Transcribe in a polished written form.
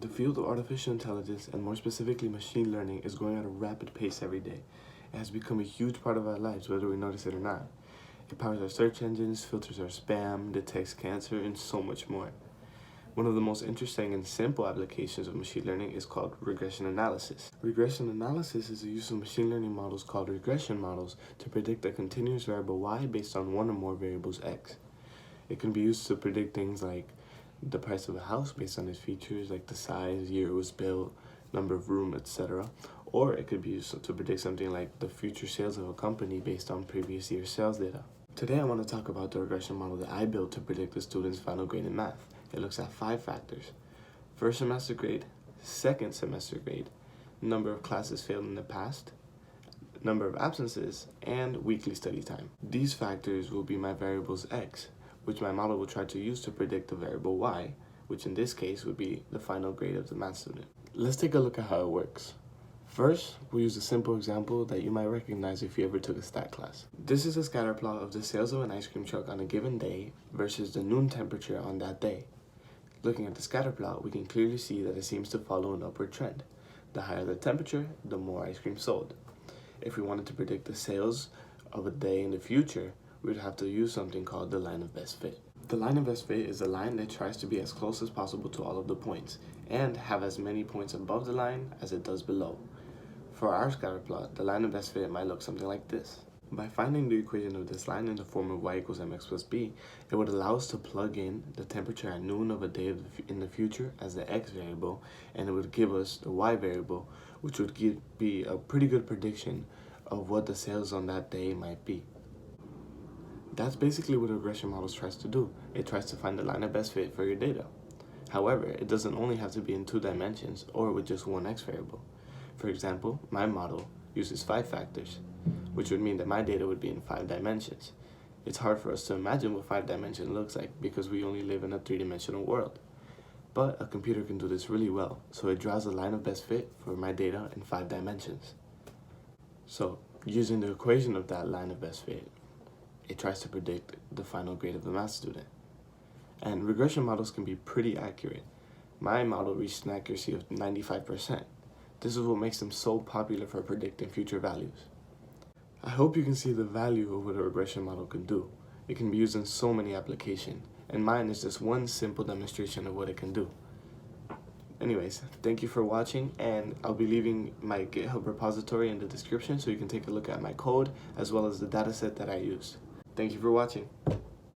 The field of artificial intelligence, and more specifically machine learning, is growing at a rapid pace every day. It has become a huge part of our lives, whether we notice it or not. It powers our search engines, filters our spam, detects cancer, and so much more. One of the most interesting and simple applications of machine learning is called regression analysis. Regression analysis is the use of machine learning models called regression models to predict a continuous variable y based on one or more variables x. It can be used to predict things like the price of a house based on its features like the size, year it was built, number of room, etc. Or it could be used to predict something like the future sales of a company based on previous year's sales data. Today I want to talk about the regression model that I built to predict a student's final grade in math. It looks at 5 factors: first semester grade, second semester grade, number of classes failed in the past, number of absences, and weekly study time. These factors will be my variables x, which my model will try to use to predict the variable y, which in this case would be the final grade of the math student. Let's take a look at how it works. First, we'll use a simple example that you might recognize if you ever took a stat class. This is a scatter plot of the sales of an ice cream truck on a given day versus the noon temperature on that day. Looking at the scatter plot, we can clearly see that it seems to follow an upward trend. The higher the temperature, the more ice cream sold. If we wanted to predict the sales of a day in the future, we'd have to use something called the line of best fit. The line of best fit is a line that tries to be as close as possible to all of the points and have as many points above the line as it does below. For our scatter plot, the line of best fit might look something like this. By finding the equation of this line in the form of y equals mx plus b, it would allow us to plug in the temperature at noon of a day in the future as the x variable, and it would give us the y variable, which would be a pretty good prediction of what the sales on that day might be. That's basically what a regression model tries to do. It tries to find the line of best fit for your data. However, it doesn't only have to be in 2 dimensions or with just one x variable. For example, my model uses 5 factors, which would mean that my data would be in 5 dimensions. It's hard for us to imagine what 5 dimension looks like because we only live in a 3-dimensional world. But a computer can do this really well, so it draws a line of best fit for my data in 5 dimensions. So, using the equation of that line of best fit, it tries to predict the final grade of the math student. And regression models can be pretty accurate. My model reached an accuracy of 95%. This is what makes them so popular for predicting future values. I hope you can see the value of what a regression model can do. It can be used in so many applications, and mine is just one simple demonstration of what it can do. Anyways, thank you for watching, and I'll be leaving my GitHub repository in the description so you can take a look at my code as well as the dataset that I used. Thank you for watching.